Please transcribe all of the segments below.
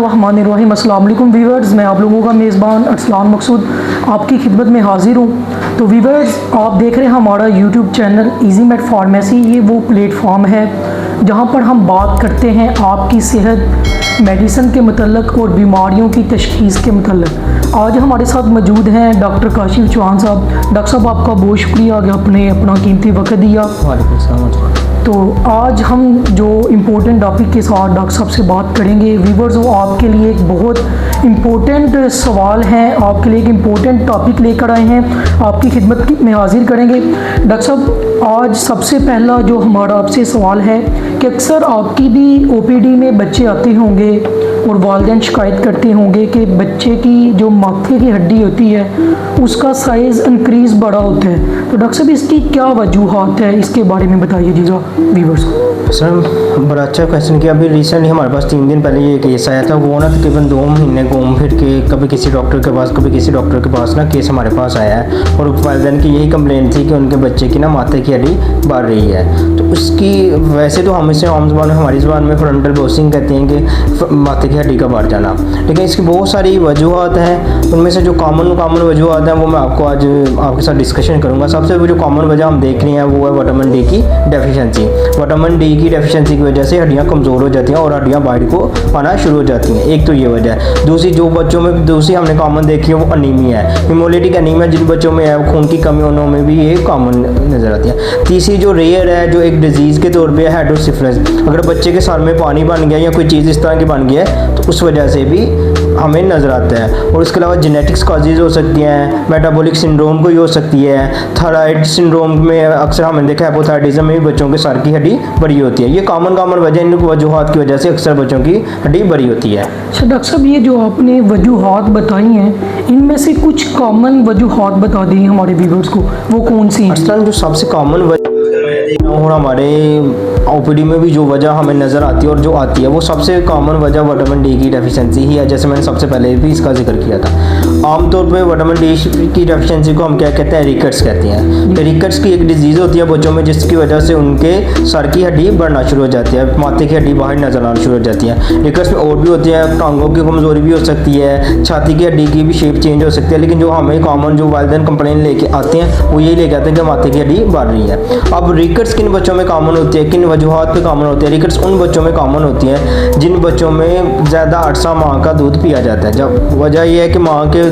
रहमानिर्रहीम। अस्सलाम वालेकुम वीवर्स, मैं आप लोगों का मेज़बान अरसलान मकसूद आपकी खिदमत में हाज़िर हूँ। तो वीवर्स, आप देख रहे हैं हमारा YouTube channel easy made pharmacy. ये वो प्लेटफॉर्म है जहाँ पर हम बात करते हैं आपकी सेहत, मेडिसिन के मतलब और बीमारियों की तशख़ीस के मतलब। आज हमारे साथ मौजूद हैं डॉक्टर काशिफ चौहान साहब। डॉक्टर साहब, आपका बहुत शुक्रिया कि आपने अपना कीमती वक्त दिया। वालेकुम सलाम। तो आज हम जो इम्पोर्टेंट टॉपिक के साथ डॉक्टर साहब से बात करेंगे वीवर्स, वो आपके लिए एक बहुत इम्पोर्टेंट सवाल है, आपके लिए एक इम्पोर्टेंट टॉपिक लेकर आए हैं, आपकी खिदमत में हाजिर करेंगे। डॉक्टर साहब, आज सबसे पहला जो हमारा आपसे सवाल है कि अक्सर आपकी भी ओपीडी में बच्चे आते होंगे और वालिदैन शिकायत करते होंगे कि बच्चे की जो माथे की हड्डी होती है उसका साइज़ इंक्रीज़ बड़ा होता है। तो डॉक्टर साहब, इसकी क्या वजूहात है, इसके बारे में बताइएगा व्यूवर्स को। सर, बड़ा अच्छा क्वेश्चन किया। अभी रिसेंटली हमारे पास 3 दिन पहले ये केस आया था। वो ना तकरीबन 2 महीने घूम फिर के कभी किसी डॉक्टर के पास कभी किसी डॉक्टर के पास ना केस हमारे पास आया है। और वालिदैन की यही कंप्लेंट थी कि उनके बच्चे की ना माथे की हड्डी बढ़ रही है। तो उसकी वैसे तो हम इसे आम ज़बान में, हमारी ज़बान में फ्रंटल बॉसिंग कहते हैं कि माथे की हड्डी का बढ़ जाना, लेकिन इसकी बहुत सारी वजूहत हैं। उनमें से जो कॉमन वजूहत हैं वो मैं आपको आज आपके साथ डिस्कशन करूँगा। सबसे जो कॉमन वजह हम देख रहे हैं वो है विटामिन डी की डेफिशिएंसी। विटामिन डी की डेफिशिएंसी की वजह से हड्डियाँ कमज़ोर हो जाती हैं और हड्डियाँ बाहर को आना शुरू हो जाती हैं। एक तो ये वजह है। दूसरी जो बच्चों में दूसरी हमने कॉमन देखी है वो अनीमिया है। हीमोलिटिक अनीमिया जिन बच्चों में है, खून की कमी, उनमें भी ये कॉमन नज़र आती है। तीसरी जो रेयर है, जो एक डिजीज़ के तौर पे है, हाइड्रोसिफिलिस। अगर बच्चे के सर में पानी बन गया या कोई चीज़ इस तरह की बन गया है तो उस वजह से भी हमें नज़र आता है। और इसके अलावा जेनेटिक्स कॉजेज़ हो सकती हैं, मेटाबॉलिक सिंड्रोम कोई हो सकती है, थायराइड सिंड्रोम में अक्सर हमने देखा है हाइपोथायराइडिज्म में भी बच्चों के सर की हड्डी बड़ी होती है। ये कॉमन वजह, इन वजूहात की वजह से अक्सर बच्चों की हड्डी बड़ी होती है। अच्छा डॉक्टर साहब, ये जो आपने वजूहात बताई हैं इनमें से कुछ कॉमन वजूहात बता दी हमारे व्यूअर्स को, वो कौन सी हैं? असल जो सबसे कॉमन वजह और हमारे ओपीडी में भी जो वजह हमें नज़र आती है और जो आती है वो सबसे कॉमन वजह विटामिन डी की डेफिशिएंसी ही है। जैसे मैंने सबसे पहले भी इसका जिक्र किया था। आमतौर पे विटामिन डी की डेफिशिएंसी को हम क्या कहते हैं, रिकेट्स कहते हैं। रिकेट्स की एक डिजीज़ होती है बच्चों में जिसकी वजह से उनके सर की हड्डी बढ़ना शुरू हो जाती है, माथे की हड्डी बाहर नजर आना शुरू हो जाती है। रिकेट्स में और भी होती है, टांगों की कमज़ोरी भी हो सकती है, छाती की हड्डी की भी शेप चेंज हो सकती है। लेकिन जो हमें कॉमन जो वालिदैन कंप्लेन लेके आते हैं वो यही लेके आते हैं कि माथे की हड्डी बढ़ रही है। अब रिकेट्स किन बच्चों में कॉमन होती है, किन वजूहात पे कॉमन होती है? रिकेट्स उन बच्चों में कॉमन होती है जिन बच्चों में ज़्यादा अरसा माँ का दूध पिया जाता है। जब वजह यह है कि माँ के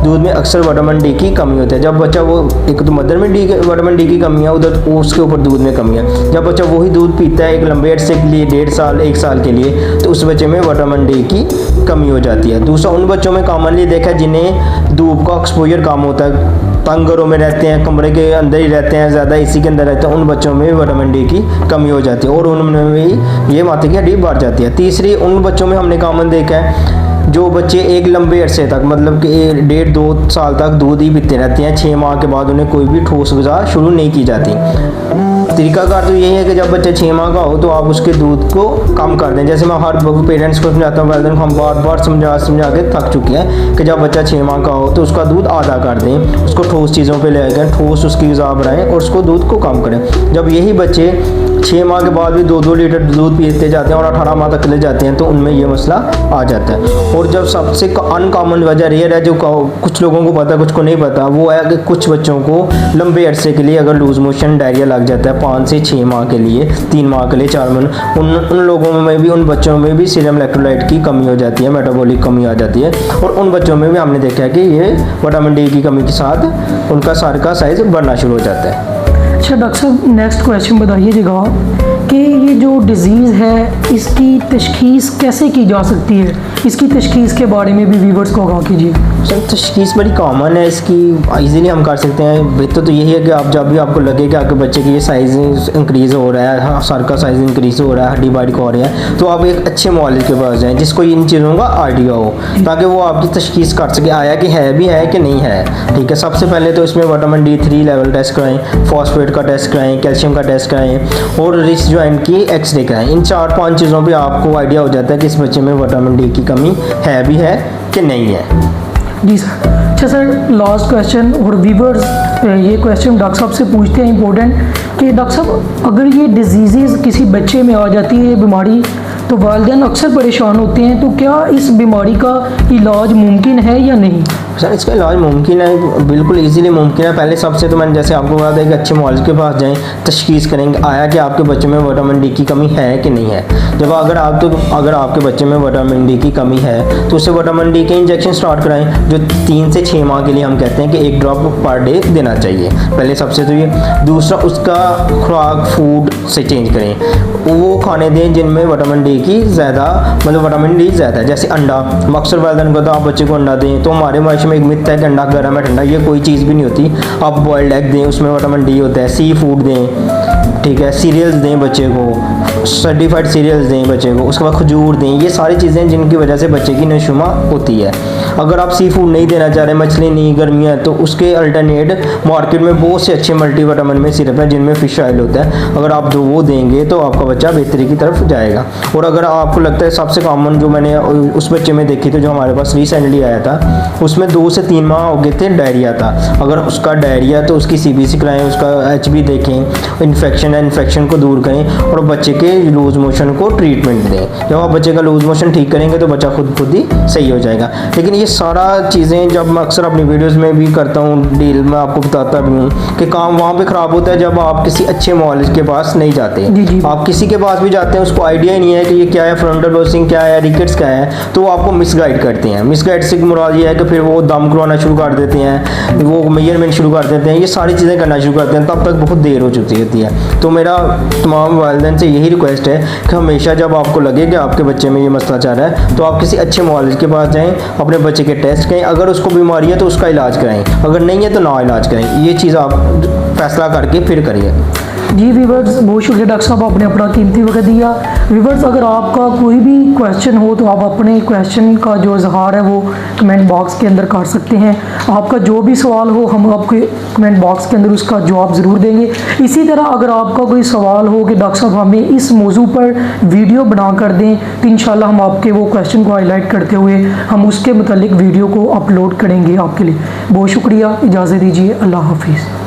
दूध में अक्सर विटामिन डी की कमी होती है। जब बच्चा वो एक तो मदर में विटामिन डी की कमी है, उधर उसके ऊपर दूध में कमी है। जब बच्चा वही दूध पीता है एक लंबे अरसे के लिए, 1.5 साल 1 साल के लिए, तो उस बच्चे में विटामिन डी की कमी हो जाती है। दूसरा, उन बच्चों में कॉमनली देखा है जिन्हें धूप का एक्सपोजर कम होता है, तंग घरों में रहते हैं, कमरे के अंदर ही रहते हैं, ज़्यादा इसी के अंदर रहते हैं, उन बच्चों में विटामिन डी की कमी हो जाती है और उनमें भी ये माथे की हड्डी बढ़ जाती है। तीसरी, उन बच्चों में हमने कॉमन देखा है जो बच्चे एक लंबे अरसे तक, मतलब कि 1.5-2 साल तक दूध ही पीते रहते हैं, 6 माह के बाद उन्हें कोई भी ठोस ग़िज़ा शुरू नहीं की जाती। तरीकाकार तो यही है कि जब बच्चा 6 माह का हो तो आप उसके दूध को कम कर दें। जैसे मैं हर पेरेंट्स को समझाता हूँ, वालिदैन को हम बार समझा के थक चुके हैं कि जब बच्चा 6 माह का हो तो उसका दूध आधा कर दें, उसको ठोस चीज़ों पे ले जाएं, ठोस उसकी ग़िज़ा बनाएं और उसको दूध को कम करें। जब यही बच्चे 6 माह के बाद भी 2-2 लीटर दूध पीते जाते हैं और 18 माह तक चले जाते हैं तो उनमें ये मसला आ जाता है। और जब सबसे अनकॉमन वजह रेयर है, जो कुछ लोगों को पता कुछ को नहीं पता, वो है कि कुछ बच्चों को लंबे अरसे के लिए अगर लूज मोशन डायरिया लग जाता है 5 से 6 माह के लिए, 3 माह के लिए, 4 माह, उन लोगों में भी, उन बच्चों में भी सीरम इलेक्ट्रोलाइट की कमी हो जाती है, मेटाबॉलिक कमी आ जाती है। और उन बच्चों में भी हमने देखा है कि ये विटामिन डी की कमी के साथ उनका सर का साइज़ बढ़ना शुरू हो जाता है। अच्छा डॉक्टर साहब, नेक्स्ट क्वेश्चन बताइएगा कि ये जो डिज़ीज़ है इसकी तशख़ीस कैसे की जा सकती है? इसकी तशख़ीस के बारे में भी व्यूअर्स को आगाह कीजिए। सर, तशख़ीस बड़ी कॉमन है, इसकी इजीली हम कर सकते हैं। बेहतर तो यही है कि आप जब भी आपको लगे कि आपके बच्चे की ये साइज़ इंक्रीज़ हो रहा है, हाँ, सर का साइज़ इंक्रीज़ हो रहा है, हड्डी बाइट हो रही है, तो आप एक अच्छे मुआलिज के पास जाएँ जिसको इन चीज़ों का आइडिया हो, ताकि वो आपकी तशख़ीस कर सके आया कि है भी है कि नहीं है। ठीक है, सबसे पहले तो इसमें विटामिन D3 लेवल टेस्ट कराएँ, फॉस्फेट का टेस्ट कराएँ, कैल्शियम का टेस्ट कराएँ और रिस्ट जॉइंट की एक्सरे कराएँ। इन 4-5 चीज़ों पर आपको आइडिया हो जाता है कि इस बच्चे में विटामिन डी की कमी है भी है कि नहीं है। जी सर। अच्छा सर, लास्ट क्वेश्चन, और व्यूअर्स ये क्वेश्चन डॉक्टर साहब से पूछते हैं इम्पोर्टेंट, कि डॉक्टर साहब अगर ये डिजीज़ किसी बच्चे में आ जाती है, बीमारी, तो वालिदैन अक्सर परेशान होते हैं, तो क्या इस बीमारी का इलाज मुमकिन है या नहीं? सर इसका इलाज मुमकिन है, बिल्कुल इजीली मुमकिन है। पहले सबसे तो मैंने जैसे आपको बताया था कि अच्छे मॉलिज के पास जाएं, तशखीस करेंगे आया कि आपके बच्चे में विटामिन डी की कमी है कि नहीं है। जब अगर आपके बच्चे में विटामिन डी की कमी है तो उसे विटामिन डी के इंजेक्शन स्टार्ट कराएं, जो 3 से 6 माह के लिए हम कहते हैं कि 1 ड्रॉप पर डे देना चाहिए। पहले सबसे तो ये। दूसरा, उसका खुराक फूड से चेंज करें, वो खाने दें जिनमें विटामिन डी की ज़्यादा, मतलब विटामिन डी ज़्यादा है। जैसे अंडा, अक्सर वालिदैन को तो आप बच्चे को अंडा दें, तो हमारे माइश में एक मिथ है कि अंडा गर्म है ठंडा, ये कोई चीज़ भी नहीं होती। आप बॉइल्ड एग दें, उसमें विटामिन डी होता है। सी फूड दें, ठीक है, सीरियल्स दें बच्चे को, सर्टिफाइड सीरियल्स दें बच्चे को। उसके बाद खजूर दें। ये सारी चीज़ें जिनकी वजह से बच्चे की नशुमा होती है। अगर आप सी फूड नहीं देना चाह रहे, मछली नहीं, गर्मियाँ, तो उसके अल्टरनेट मार्केट में बहुत से अच्छे मल्टीविटामिन में सिरप है जिनमें फ़िश ऑयल होता है। अगर आप वो देंगे तो आपका बच्चा बेहतरी की तरफ जाएगा। और अगर आपको लगता है सबसे कॉमन जो मैंने उस बच्चे में देखी थी जो हमारे पास रिसेंटली आया था, उसमें 2 से 3 माह हो गए थे, डायरिया था। अगर उसका डायरिया तो उसकी CBC कराएं, उसका HB देखें, इन्फेक्शन है इन्फेक्शन को दूर करें और बच्चे के लूज मोशन को ट्रीटमेंट दें। जब आप बच्चे का लूज मोशन ठीक करेंगे तो बच्चा खुद ही सही हो जाएगा। लेकिन ये सारा चीज़ें जब मैं अक्सर अपनी वीडियोस में भी करता हूँ, डील में आपको बताता भी हूँ कि काम वहाँ पे ख़राब होता है जब आप किसी अच्छे मॉलिज के पास नहीं जाते। जी। आप किसी के पास भी जाते हैं, उसको आइडिया ही नहीं है कि ये क्या है, फ्रंटल लॉसिंग क्या है, रिकेट्स क्या है, तो वो आपको मिसगाइड करते हैं। मिसगाइड से मुराद ये है कि फिर वो दम करवाना शुरू कर देते हैं, वो मेजरमेंट शुरू कर देते हैं, ये सारी चीज़ें करना शुरू करते हैं, तब तक बहुत देर हो चुकी होती है। तो मेरा तमाम वालिदैन से यही रिक्वेस्ट है कि हमेशा जब आपको लगे कि आपके बच्चे में ये मसला चल रहा है तो आप किसी अच्छे मॉलिज के पास जाएं, अपने बच्चे के टेस्ट करें। अगर उसको बीमारी है तो उसका इलाज कराएं, अगर नहीं है तो ना इलाज करें। ये चीज़ आप फैसला करके फिर करिए। जी व्यूवर्स, बहुत शुक्रिया डॉक्टर साहब, आपने अपना कीमती वक्त दिया। व्यूवर्स, अगर आपका कोई भी क्वेश्चन हो तो आप अपने क्वेश्चन का जो इजहार है वो कमेंट बॉक्स के अंदर कर सकते हैं। आपका जो भी सवाल हो हम आपके कमेंट बॉक्स के अंदर उसका जवाब ज़रूर देंगे। इसी तरह अगर आपका कोई सवाल हो कि डॉक्टर साहब हमें इस मौजू पर वीडियो बना कर दें, तो इंशाल्लाह हम आपके वो क्वेश्चन को हाईलाइट करते हुए हम उसके मुतालिक वीडियो को अपलोड करेंगे आपके लिए। बहुत शुक्रिया, इजाज़त दीजिए, अल्लाह हाफिज़।